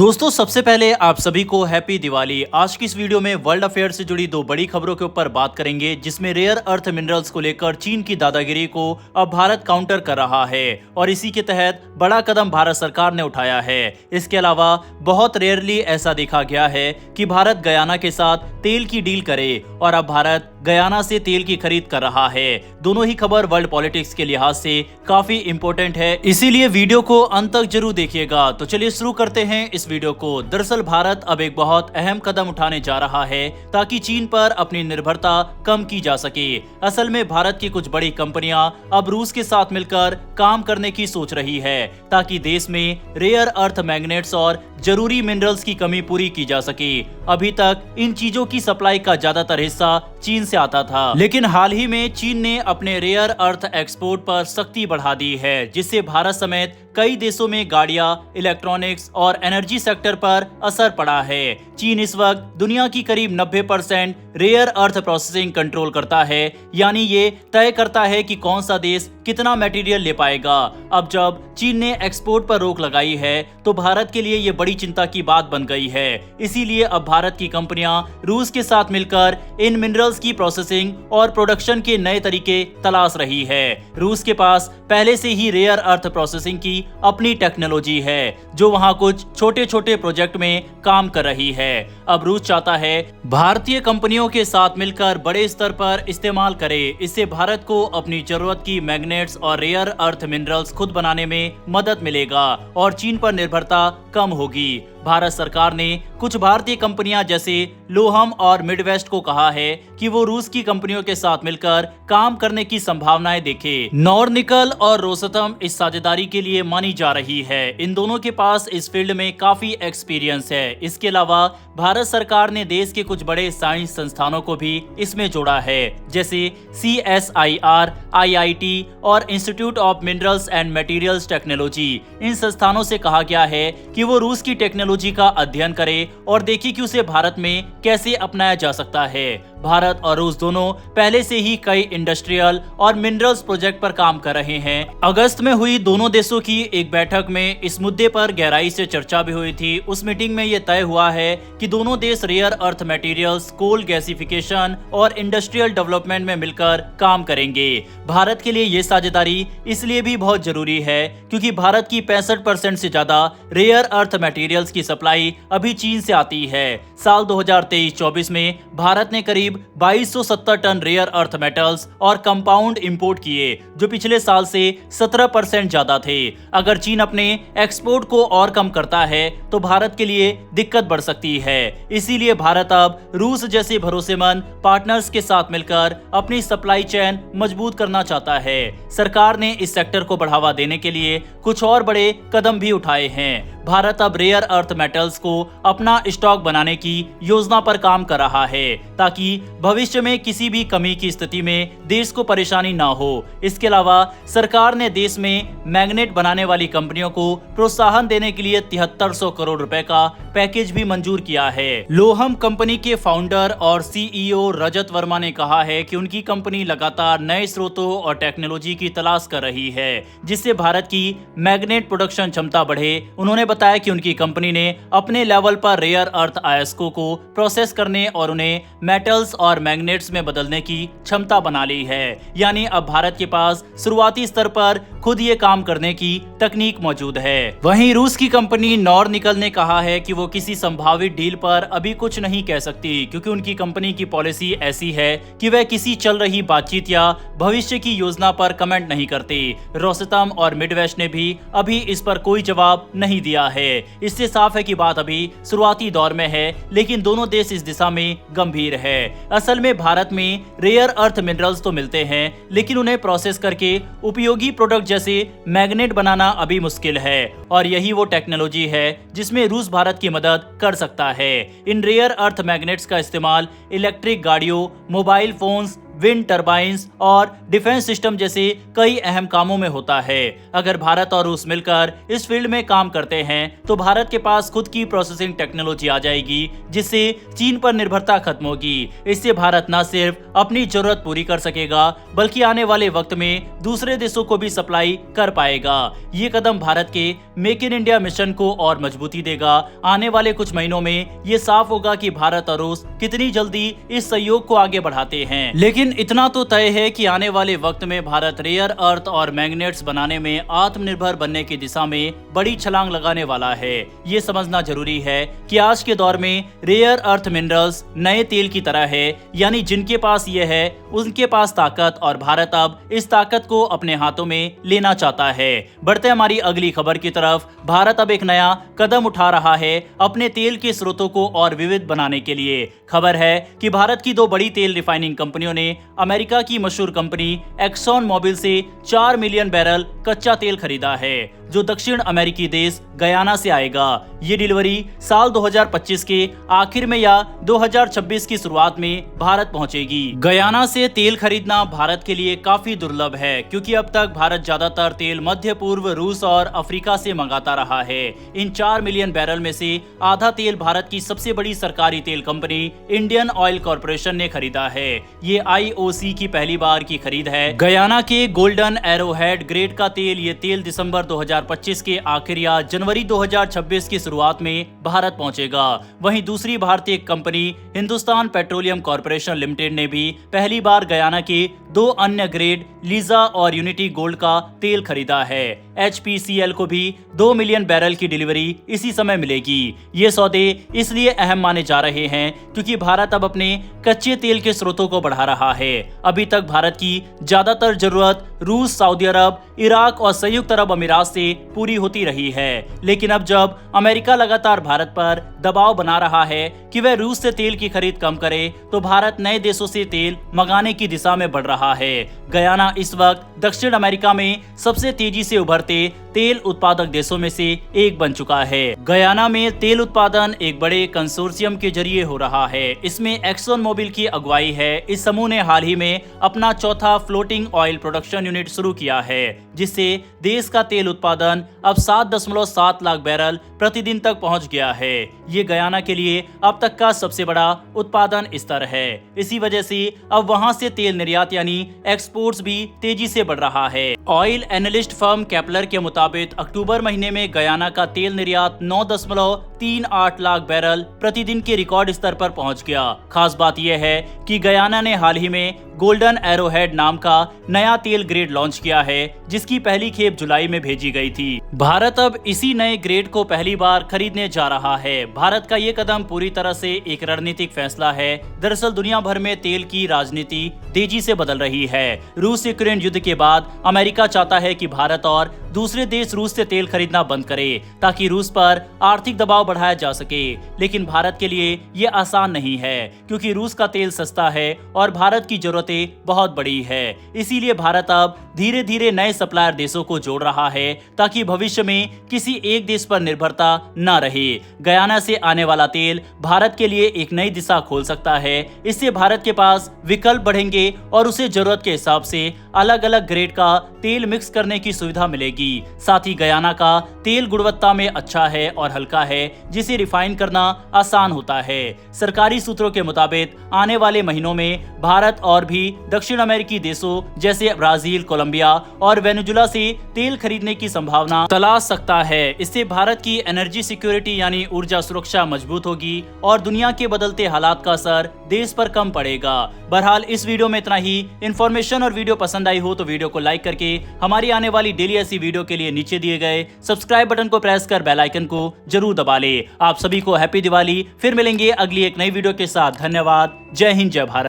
दोस्तों सबसे पहले आप सभी को हैप्पी दिवाली। आज की इस वीडियो में वर्ल्ड अफेयर से जुड़ी दो बड़ी खबरों के ऊपर बात करेंगे, जिसमें रेयर अर्थ मिनरल्स को लेकर चीन की दादागिरी को अब भारत काउंटर कर रहा है और इसी के तहत बड़ा कदम भारत सरकार ने उठाया है। इसके अलावा बहुत रेयरली ऐसा देखा गया है कि भारत गयाना के साथ तेल की डील करे और अब भारत गयाना से तेल की खरीद कर रहा है। दोनों ही खबर वर्ल्ड पॉलिटिक्स के लिहाज से काफी इंपॉर्टेंट है, इसीलिए वीडियो को अंत तक जरूर देखिएगा। तो चलिए शुरू करते हैं इस वीडियो को। दरअसल भारत अब एक बहुत अहम कदम उठाने जा रहा है ताकि चीन पर अपनी निर्भरता कम की जा सके। असल में भारत की कुछ बड़ी कंपनियां अब रूस के साथ मिलकर काम करने की सोच रही है ताकि देश में रेयर अर्थ मैग्नेट्स और जरूरी मिनरल्स की कमी पूरी की जा सके। अभी तक इन चीजों की सप्लाई का ज्यादातर हिस्सा चीन से आता था, लेकिन हाल ही में चीन ने अपने रेयर अर्थ एक्सपोर्ट पर सख्ती बढ़ा दी है, जिससे भारत समेत कई देशों में गाड़ियां, इलेक्ट्रॉनिक्स और एनर्जी सेक्टर पर असर पड़ा है। चीन इस वक्त दुनिया की करीब 90% रेयर अर्थ प्रोसेसिंग कंट्रोल करता है, यानी ये तय करता है कि कौन सा देश कितना मटेरियल ले पाएगा। अब जब चीन ने एक्सपोर्ट पर रोक लगाई है तो भारत के लिए ये बड़ी चिंता की बात बन गई है। इसीलिए अब भारत की कंपनियां रूस के साथ मिलकर इन मिनरल्स की प्रोसेसिंग और प्रोडक्शन के नए तरीके तलाश रही है। रूस के पास पहले से ही रेयर अर्थ प्रोसेसिंग की अपनी टेक्नोलॉजी है, जो वहां कुछ छोटे छोटे प्रोजेक्ट में काम कर रही है। अब रूस चाहता है भारतीय कंपनियों के साथ मिलकर बड़े स्तर पर इस्तेमाल करे। इससे भारत को अपनी जरूरत की मैग्नेट्स और रेयर अर्थ मिनरल्स खुद बनाने में मदद मिलेगा और चीन पर निर्भरता कम होगी। भारत सरकार ने कुछ भारतीय कंपनियां जैसे लोहम और मिडवेस्ट को कहा है कि वो रूस की कंपनियों के साथ मिलकर काम करने की संभावनाएं देखे। नॉर्निकल और रोसतम इस साझेदारी के लिए मानी जा रही है। इन दोनों के पास इस फील्ड में काफी एक्सपीरियंस है। इसके अलावा भारत सरकार ने देश के कुछ बड़े साइंस संस्थानों को भी इसमें जोड़ा है, जैसे CSIR, IIT और Institute of Minerals and Materials Technology. इन संस्थानों से कहा गया है कि वो रूस की टेक्नोलॉजी का अध्ययन करे और देखे कि उसे भारत में कैसे अपनाया जा सकता है। भारत और रूस दोनों पहले से ही कई इंडस्ट्रियल और मिनरल्स प्रोजेक्ट पर काम कर रहे हैं। अगस्त में हुई दोनों देशों की एक बैठक में इस मुद्दे पर गहराई से चर्चा भी हुई थी। उस मीटिंग में यह तय हुआ है कि दोनों देश rare earth materials, coal gasification और इंडस्ट्रियल डेवलपमेंट में मिलकर काम करेंगे। भारत के लिए ये साझेदारी इसलिए भी बहुत जरूरी है क्योंकि भारत की 65% से ज्यादा रेयर अर्थ मटेरियल्स की सप्लाई अभी चीन से आती है। साल 2023-24 में भारत ने करीब 2270 टन रेयर अर्थ मेटल्स और कंपाउंड इंपोर्ट किए, जो पिछले साल से 17% ज्यादा थे। अगर चीन अपने एक्सपोर्ट को और कम करता है तो भारत के लिए दिक्कत बढ़ सकती है। इसीलिए भारत अब रूस जैसे भरोसेमंद पार्टनर्स के साथ मिलकर अपनी सप्लाई चेन मजबूत करना चाहता है। सरकार ने इस सेक्टर को बढ़ावा देने के लिए कुछ और बड़े कदम भी उठाए हैं। भारत अब रेयर अर्थ मेटल्स को अपना स्टॉक बनाने की योजना पर काम कर रहा है ताकि भविष्य में किसी भी कमी की स्थिति में देश को परेशानी ना हो। इसके अलावा सरकार ने देश में मैग्नेट बनाने वाली कंपनियों को प्रोत्साहन देने के लिए 7300 करोड़ रुपए का पैकेज भी मंजूर किया है। लोहम कंपनी के फाउंडर और CEO रजत वर्मा ने कहा है कि उनकी कंपनी लगातार नए स्रोतों और टेक्नोलॉजी की तलाश कर रही है, जिससे भारत की मैग्नेट प्रोडक्शन क्षमता बढ़े। उन्होंने बताया कि उनकी कंपनी ने अपने लेवल पर रेयर अर्थ अयस्कों को प्रोसेस करने और उन्हें मेटल्स और मैग्नेट्स में बदलने की क्षमता बना ली है। यानी अब भारत के पास शुरुआती स्तर पर खुद ये काम करने की तकनीक मौजूद है। वहीं रूस की कंपनी नॉर्निकल ने कहा है कि वो किसी संभावित डील पर अभी कुछ नहीं कह सकती, क्योंकि उनकी कंपनी की पॉलिसी ऐसी है कि वह किसी चल रही बातचीत या भविष्य की योजना पर कमेंट नहीं करती। रोसतम और मिडवेस्ट ने भी अभी इस पर कोई जवाब नहीं दिया है। इससे साफ है कि बात अभी शुरुआती दौर में है, लेकिन दोनों देश इस दिशा में गंभीर है। असल में भारत में रेयर अर्थ मिनरल्स तो मिलते हैं, लेकिन उन्हें प्रोसेस करके उपयोगी प्रोडक्ट जैसे मैग्नेट बनाना अभी मुश्किल है और यही वो टेक्नोलॉजी है जिसमें रूस भारत की मदद कर सकता है। इन रेयर अर्थ मैग्नेट्स का इस्तेमाल इलेक्ट्रिक गाड़ियों, मोबाइल फोन्स, विंड टरबाइंस और डिफेंस सिस्टम जैसे कई अहम कामों में होता है। अगर भारत और रूस मिलकर इस फील्ड में काम करते हैं तो भारत के पास खुद की प्रोसेसिंग टेक्नोलॉजी आ जाएगी, जिससे चीन पर निर्भरता खत्म होगी। इससे भारत न सिर्फ अपनी जरूरत पूरी कर सकेगा बल्कि आने वाले वक्त में दूसरे देशों को भी सप्लाई कर पाएगा। ये कदम भारत के मेक इन इंडिया मिशन को और मजबूती देगा। आने वाले कुछ महीनों में ये साफ होगा कि भारत और रूस कितनी जल्दी इस सहयोग को आगे बढ़ाते हैं। लेकिन इतना तो तय है कि आने वाले वक्त में भारत रेयर अर्थ और मैग्नेट्स बनाने में आत्मनिर्भर बनने की दिशा में बड़ी छलांग लगाने वाला है। ये समझना जरूरी है कि आज के दौर में रेयर अर्थ मिनरल्स नए तेल की तरह है, यानी जिनके पास ये है उनके पास ताकत, और भारत अब इस ताकत को अपने हाथों में लेना चाहता है। बढ़ते हमारी अगली खबर की तरफ। भारत अब एक नया कदम उठा रहा है अपने तेल के स्रोतों को और विविध बनाने के लिए। खबर है कि भारत की दो बड़ी तेल रिफाइनिंग कंपनियों ने अमेरिका की मशहूर कंपनी एक्सॉन मोबिल से 4 मिलियन बैरल कच्चा तेल खरीदा है, जो दक्षिण अमेरिकी देश गयाना से आएगा। ये डिलीवरी साल 2025 के आखिर में या 2026 की शुरुआत में भारत पहुंचेगी। गयाना से तेल खरीदना भारत के लिए काफी दुर्लभ है, क्योंकि अब तक भारत ज्यादातर तेल मध्य पूर्व, रूस और अफ्रीका से मंगाता रहा है। इन 4 मिलियन बैरल में से आधा तेल भारत की सबसे बड़ी सरकारी तेल कंपनी इंडियन ऑयल कॉर्पोरेशन ने खरीदा है। ये IOC की पहली बार की खरीद है। गयाना के गोल्डन एरोहेड ग्रेड का तेल, ये तेल दिसंबर 2025 के आखिर या जनवरी 2026 की शुरुआत में भारत पहुंचेगा। वहीं दूसरी भारतीय company Hindustan petroleum corporation limited ने भी पहली बार गयाना के 2 अन्य ग्रेड लीजा और यूनिटी गोल्ड का तेल खरीदा है। HPCL को भी 2 मिलियन बैरल की डिलीवरी इसी समय मिलेगी। ये सौदे इसलिए अहम माने जा रहे हैं क्योंकि भारत अब अपने कच्चे तेल के स्रोतों को बढ़ा रहा है। अभी तक भारत की ज्यादातर जरूरत रूस, सऊदी अरब, इराक और संयुक्त अरब अमीरात से पूरी होती रही है, लेकिन अब जब अमेरिका लगातार भारत पर दबाव बना रहा है कि वह रूस से तेल की खरीद कम करे, तो भारत नए देशों से तेल मंगाने की दिशा में बढ़ रहा है। गयाना इस वक्त दक्षिण अमेरिका में सबसे तेजी से उभरते तेल उत्पादक देशों में से एक बन चुका है। गयाना में तेल उत्पादन एक बड़े कंसोर्शियम के जरिए हो रहा है। इसमें एक्सॉन मोबिल की अगुवाई है। इस समूह ने हाल ही में अपना चौथा फ्लोटिंग ऑयल प्रोडक्शन यूनिट शुरू किया है, जिससे देश का तेल उत्पादन अब 7.7 लाख बैरल प्रतिदिन तक पहुंच गया है। ये गयाना के लिए अब तक का सबसे बड़ा उत्पादन स्तर है। इसी वजह से अब वहां से तेल निर्यात यानी एक्सपोर्ट्स भी तेजी से बढ़ रहा है। ऑयल एनालिस्ट फर्म केपलर के मुताबिक अक्टूबर महीने में गयाना का तेल निर्यात 9.38 लाख बैरल प्रतिदिन के रिकॉर्ड स्तर पर पहुंच गया। खास बात यह है कि गयाना ने हाल ही में गोल्डन एरोहेड नाम का नया तेल ग्रेड लॉन्च किया है, जिसकी पहली खेप जुलाई में भेजी गई थी। भारत अब इसी नए ग्रेड को पहली बार खरीदने जा रहा है। भारत का ये कदम पूरी तरह से एक रणनीतिक फैसला है। दरअसल दुनिया भर में तेल की राजनीति तेजी से बदल रही है। रूस यूक्रेन युद्ध के बाद अमेरिका चाहता है कि भारत और दूसरे देश रूस से तेल खरीदना बंद करे, ताकि रूस पर आर्थिक दबाव बढ़ाया जा सके। लेकिन भारत के लिए ये आसान नहीं है, क्योंकि रूस का तेल सस्ता है और भारत की जरूरतें बहुत बड़ी है। इसीलिए भारत अब धीरे धीरे नए सप्लायर देशों को जोड़ रहा है, ताकि भविष्य में किसी एक देश पर निर्भरता न रहे। गयाना से आने वाला तेल भारत के लिए एक नई दिशा खोल सकता है। इससे भारत के पास विकल्प बढ़ेंगे और उसे जरूरत के हिसाब से अलग अलग ग्रेड का तेल मिक्स करने की सुविधा मिलेगी। साथ ही गयाना का तेल गुणवत्ता में अच्छा है और हल्का है, जिसे रिफाइन करना आसान होता है। सरकारी सूत्रों के मुताबिक आने वाले महीनों में भारत और भी दक्षिण अमेरिकी देशों जैसे ब्राजील, कोलंबिया और वेनेजुला से तेल खरीदने की संभावना तलाश सकता है। इससे भारत की एनर्जी सिक्योरिटी यानी ऊर्जा सुरक्षा मजबूत होगी और दुनिया के बदलते हालात का असर देश पर कम पड़ेगा। बहरहाल इस वीडियो में इतना ही। इन्फॉर्मेशन और वीडियो पसंद आई हो तो वीडियो को लाइक करके हमारी आने वाली डेली ऐसी वीडियो के लिए नीचे दिए गए सब्सक्राइब बटन को प्रेस कर बेल आइकन को जरूर दबा ले। आप सभी को हैप्पी दिवाली। फिर मिलेंगे अगली एक नई वीडियो के साथ। धन्यवाद। जय हिंद, जय भारत।